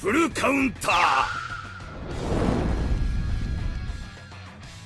フルカウンター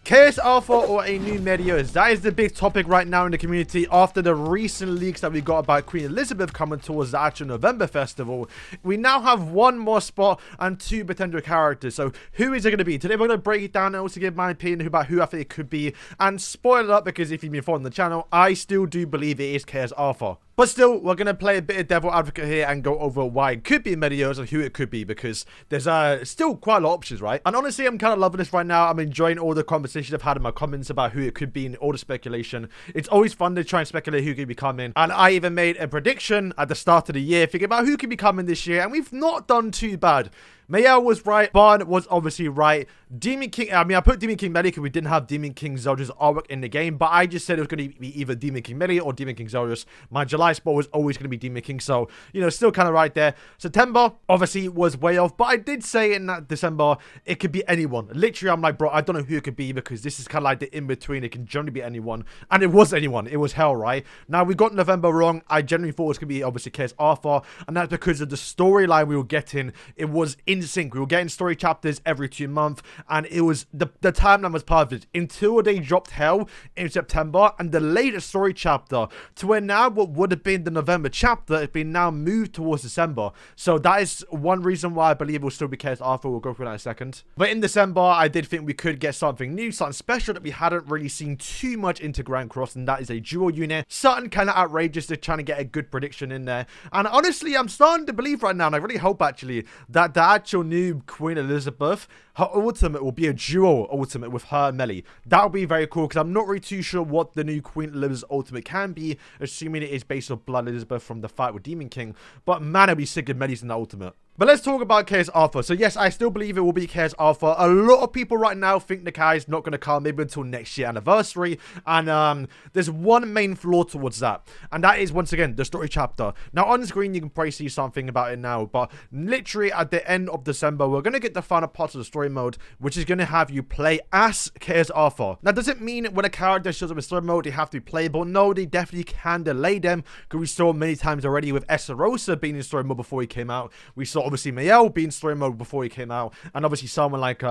Chaos Alpha or a new MELIODAS? That is the big topic right now in the community after the recent leaks that we got about Queen Elizabeth coming towards the actual November festival. We now have one more spot and two potential characters. So who is it going to be? Today we're going to break it down and also give my opinion about who I think it could be. And spoil it up, because if you've been following the channel, I still do believe it is Chaos Alpha. But still, we're going to play a bit of devil advocate here and go over why it could be MELIODAS and who it could be, because there's still quite a lot of options, right? And honestly, I'm kind of loving this right now. I'm enjoying all the conversations I've had in my comments about who it could be and all the speculation. It's always fun to try and speculate who could be coming. And I even made a prediction at the start of the year, thinking about who could be coming this year, and we've not done too bad. Mayel was right. Barn was obviously right. Demon King, I mean, I put Demon King Melee because we didn't have Demon King Zeldris artwork in the game, but I just said it was going to be either Demon King Melee or Demon King Zeldris. My July spot was always going to be Demon King, so, you know, still kind of right there. September, obviously, was way off, but I did say in that December, it could be anyone. Literally, I'm like, bro, I don't know who it could be, because this is kind of like the in-between. It can generally be anyone, and it was anyone. It was hell, right? Now, we got November wrong. I generally thought it was going to be, obviously, Chaos Alpha, and that's because of the storyline we were getting. It was in sync. We were getting story chapters every 2 months, and it was the timeline was perfect until they dropped hell in September and delayed the story chapter to where now what would have been the November chapter has been now moved towards December. So that is one reason why I believe it will still be Chaos Alpha. We'll go through that in a second. But in December, I did think we could get something new, something special that we hadn't really seen too much into Grand Cross, and that is a dual unit. Something kind of outrageous. They're trying to get a good prediction in there, and honestly, I'm starting to believe right now, and I really hope actually that the actual new Queen Elizabeth, her ultimate will be a dual ultimate with her melee. That would be very cool, because I'm not really too sure what the new Queen Elizabeth's ultimate can be, assuming it is based on Blood Elizabeth from the fight with Demon King. But man, it'd be sick of melees in the ultimate. But let's talk about Chaos Alpha. So yes, I still believe it will be Chaos Alpha. A lot of people right now think the Kai is not going to come maybe until next year anniversary. And there's one main flaw towards that. And that is, once again, the story chapter. Now on the screen, you can probably see something about it now. But literally at the end of December, we're going to get the final parts of the story mode, which is going to have you play as Chaos Alpha. Now, does it mean when a character shows up in story mode, they have to be playable? No, they definitely can delay them, because we saw many times already with Essarosa being in story mode before he came out. We saw obviously Mayel being story mode before he came out, and obviously someone like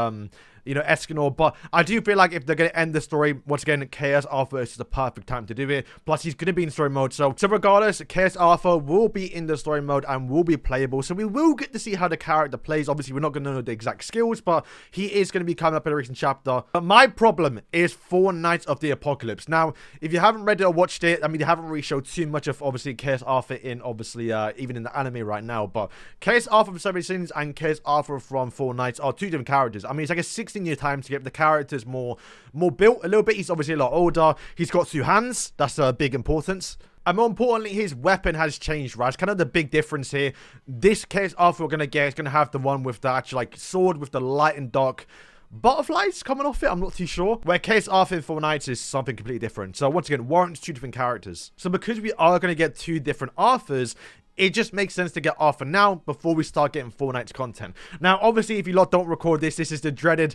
you know, Escanor. But I do feel like if they're going to end the story, once again, Chaos Alpha is the perfect time to do it. Plus, he's going to be in story mode. So regardless, Chaos Alpha will be in the story mode and will be playable. So we will get to see how the character plays. Obviously, we're not going to know the exact skills, but he is going to be coming up in a recent chapter. But my problem is 4 Knights of the Apocalypse. Now, if you haven't read it or watched it, I mean, they haven't really showed too much of, obviously, Chaos Alpha in, obviously, even in the anime right now. But Chaos Alpha from 7 Sins and Chaos Alpha from 4 Knights are two different characters. I mean, it's like a 16-year time to get the character's more built a little bit. He's obviously a lot older. He's got 2 hands. That's a big importance. And more importantly, his weapon has changed, right? It's kind of the big difference here. This Chaos Alpha we're going to get is going to have the one with the actual, like, sword with the light and dark butterflies coming off it. I'm not too sure. Where Chaos Alpha in 4 Knights is something completely different. So once again, warrants 2 different characters. So because we are going to get 2 different Arthurs, it just makes sense to get Arthur now before we start getting 4 Knights content. Now, obviously, if you lot don't record this, this is the dreaded,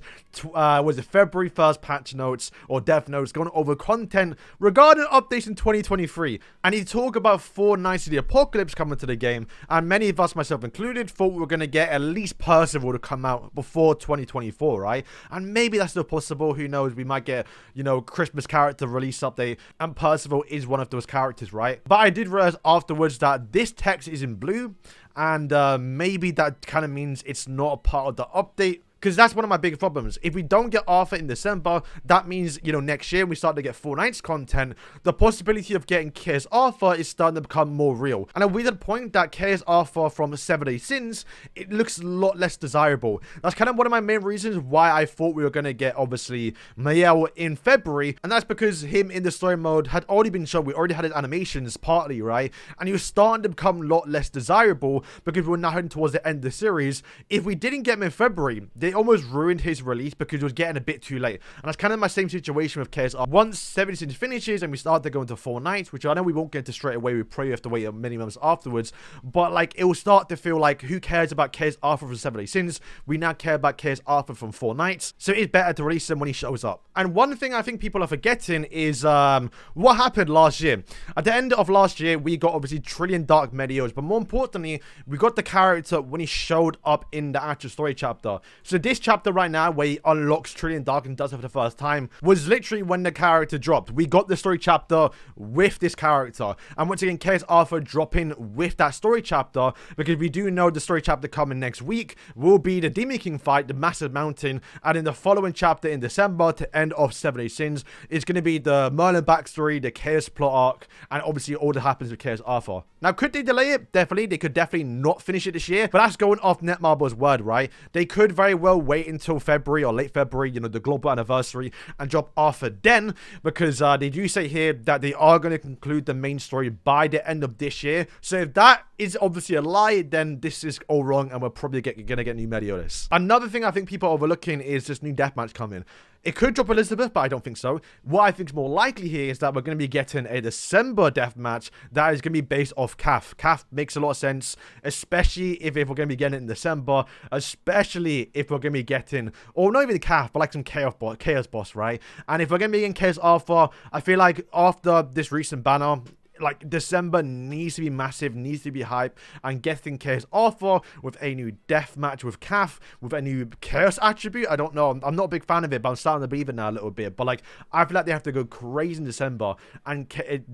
was it February 1st patch notes or dev notes going over content regarding updates in 2023. And you talk about 4 Knights of the Apocalypse coming to the game, and many of us, myself included, thought we were going to get at least Percival to come out before 2024, right? And maybe that's still possible. Who knows? We might get, you know, Christmas character release update, and Percival is one of those characters, right? But I did realize afterwards that this text is in blue, and maybe that kind of means it's not a part of the update. Because that's one of my biggest problems. If we don't get Arthur in December, that means, you know, next year we start to get 4 Knights content. The possibility of getting Chaos Arthur is starting to become more real. And we did a point that Chaos Arthur from 7 Sins, it looks a lot less desirable. That's kind of one of my main reasons why I thought we were going to get, obviously, Mayel in February. And that's because him in the story mode had already been shown. We already had his animations partly, right? And he was starting to become a lot less desirable because we were now heading towards the end of the series. If we didn't get him in February, they almost ruined his release because it was getting a bit too late. And that's kind of my same situation with KSR. Once 70 Sins finishes and we start to go into 4 nights, which I know we won't get to straight away, we probably have to wait many months afterwards, but like it will start to feel like, who cares about Chaos Arthur from 70 Sins? We now care about Chaos Arthur from 4 nights, so it's better to release him when he shows up. And one thing I think people are forgetting is what happened last year. At the end of last year, we got obviously Trillion Dark Medios, but more importantly, we got the character when he showed up in the actual story chapter. So this chapter right now, where he unlocks Trillion Dark and does it for the first time, was literally when the character dropped. We got the story chapter with this character, and once again, Chaos Arthur dropping with that story chapter, because we do know the story chapter coming next week will be the Demon King fight, the Massive Mountain, and in the following chapter in December to end of 70 Sins, it's going to be the Merlin backstory, the Chaos plot arc, and obviously all that happens with Chaos Arthur. Now, could they delay it? Definitely. They could definitely not finish it this year, but that's going off Netmarble's word, right? They could very well wait until February or late February, you know, the global anniversary, and drop Arthur then, because they do say here that they are going to conclude the main story by the end of this year. So if that is obviously a lie, then this is all wrong, and we're probably going to get new Meliodas. Another thing I think people are overlooking is this new deathmatch coming. It could drop Elizabeth, but I don't think so. What I think is more likely here is that we're going to be getting a December deathmatch that is going to be based off Calf. Calf makes a lot of sense, especially if we're going to be getting it in December, especially if we're going to be getting, or not even Calf, but like some Chaos boss, right? And if we're going to be in Chaos Arthur, I feel like after this recent banner, like December needs to be massive, needs to be hype, and getting Chaos Arthur with a new death match with Calf, with a new Chaos attribute. I don't know, I'm not a big fan of it, but I'm starting to believe it now a little bit. But like, I feel like they have to go crazy in December, and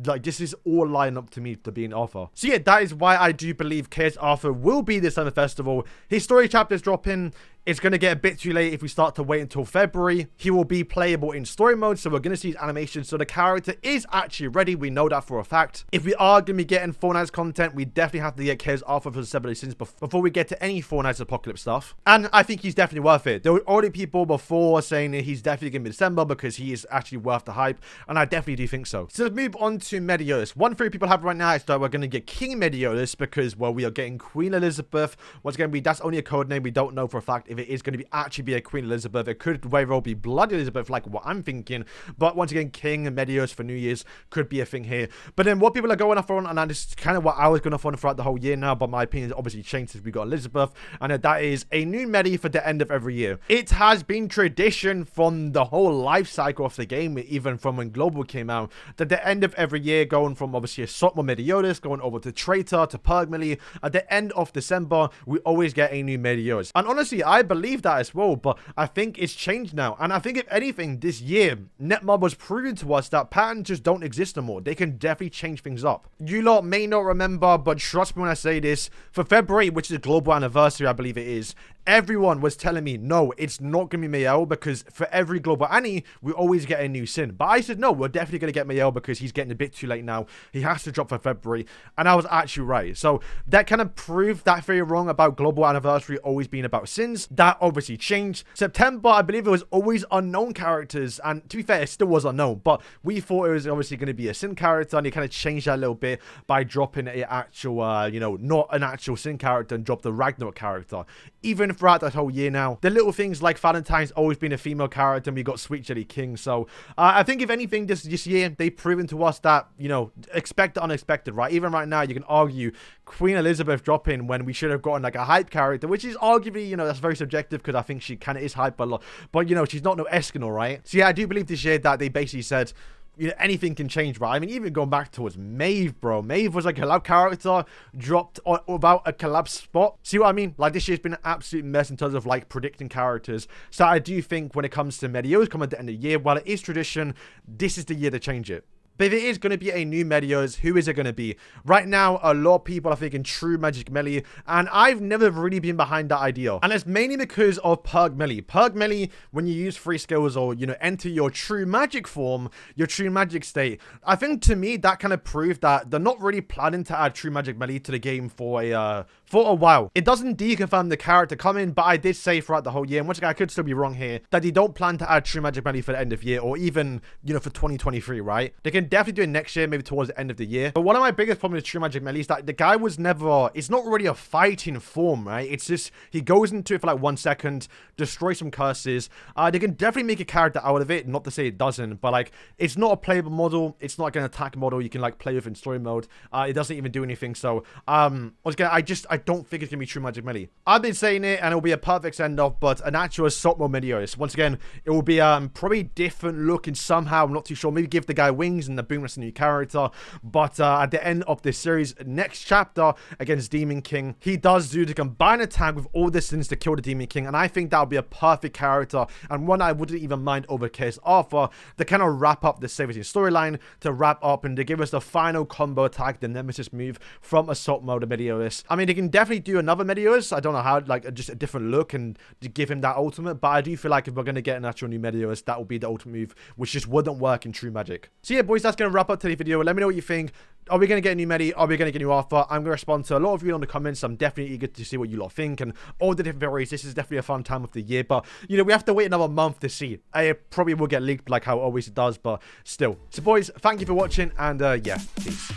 like this is all lining up to me to be an Arthur. So yeah, that is why I do believe Chaos Arthur will be this summer festival. His story chapters dropping. It's going to get a bit too late if we start to wait until February. He will be playable in story mode, so we're going to see his animation. So the character is actually ready. We know that for a fact. If we are going to be getting 4 Nights content, we definitely have to get Chaos Arthur for the 70 Sins before we get to any 4 Nights Apocalypse stuff. And I think he's definitely worth it. There were already people before saying that he's definitely going to be December because he is actually worth the hype, and I definitely do think so. So let's move on to Meliodas. One theory people have right now is that we're going to get King Meliodas because, well, we are getting Queen Elizabeth. What's going to be, that's only a code name. We don't know for a fact if it is going to be actually be a Queen Elizabeth. It could very well be Blood Elizabeth, like what I'm thinking. But once again, King and Meliodas for New Year's could be a thing here. But then what people are going off on, and this is kind of what I was going off on throughout the whole year now, but my opinion has obviously changed since we got Elizabeth, and that is a new Medi for the end of every year. It has been tradition from the whole life cycle of the game, even from when Global came out, that the end of every year, going from obviously a Sotmo Meliodas, going over to Traitor, to Purg Meli, at the end of December, we always get a new Meliodas. And honestly, I believe that as well, but I think it's changed now. And I think if anything, this year, Netmob was proving to us that patterns just don't exist anymore. They can definitely change things up. You lot may not remember, but trust me when I say this, for February, which is a global anniversary, I believe it is, everyone was telling me, no, it's not going to be Mael because for every global Annie, we always get a new Sin. But I said, no, we're definitely going to get Mael because he's getting a bit too late now. He has to drop for February. And I was actually right. So that kind of proved that theory wrong about global anniversary always being about Sins. That obviously changed. September, I believe it was always unknown characters. And to be fair, it still was unknown. But we thought it was obviously going to be a Sin character. And he kind of changed that a little bit by dropping an actual, you know, not an actual Sin character and drop the Ragnarok character. Even throughout that whole year now, the little things like Valentine's always been a female character, and we got Sweet Jelly King. So I think if anything, this year they've proven to us that, you know, expect the unexpected, right? Even right now, you can argue Queen Elizabeth dropping when we should have gotten like a hype character, which is arguably, you know, that's very subjective because I think she kind of is hype a lot, but you know, she's not no Escanor, right? So yeah, I do believe this year that they basically said, you know, anything can change, right? I mean, even going back towards Maeve, bro. Maeve was like a collab character, dropped about a collab spot. See what I mean? Like, this year's been an absolute mess in terms of, like, predicting characters. So I do think when it comes to Meliodas coming at the end of the year, while it is tradition, this is the year to change it. But if it is going to be a new Meliodas, who is it going to be? Right now, a lot of people are thinking True Magic Melee, and I've never really been behind that idea. And it's mainly because of Purg Melee. Purg Melee, when you use free skills or, you know, enter your True Magic form, your True Magic state, I think to me, that kind of proved that they're not really planning to add True Magic Melee to the game for a while. It doesn't deconfirm the character coming, but I did say throughout the whole year, and once again, I could still be wrong here, that they don't plan to add True Magic Melee for the end of year, or even, you know, for 2023, right? They can can definitely do it next year, maybe towards the end of the year. But one of my biggest problems with True Magic Melee is that the guy was never, it's not really a fighting form, right? It's just, he goes into it for like 1 second, destroys some curses. They can definitely make a character out of it, not to say it doesn't, but like, it's not a playable model. It's not like an attack model you can like play with in story mode. It doesn't even do anything. So, once again, I don't think it's gonna be True Magic Melee. I've been saying it, and it'll be a perfect send-off, but an actual assault mode Meliodas. Once again, it will be probably different looking somehow. I'm not too sure. Maybe give the guy wings and the boom as a new character. But at the end of this series, next chapter against Demon King, he does do the combined attack with all this things to kill the Demon King, and I think that would be a perfect character and one I wouldn't even mind over Case Arthur to kind of wrap up the 17 storyline, to wrap up and to give us the final combo attack, the Nemesis move from assault mode Meliodas. I mean, they can definitely do another Meliodas. I don't know how, like just a different look and to give him that ultimate, but I do feel like if we're going to get an actual new Meliodas, that will be the ultimate move, which just wouldn't work in True Magic. So yeah, boys, that's going to wrap up today's video. Let me know what you think. Are we going to get a new Medi? Are we going to get a new Arthur? I'm going to respond to a lot of you in the comments. I'm definitely eager to see what you lot think and all the different theories. This is definitely a fun time of the year, but you know, we have to wait another month to see. It probably will get leaked like how it always does, but still. So boys, thank you for watching, and yeah, peace.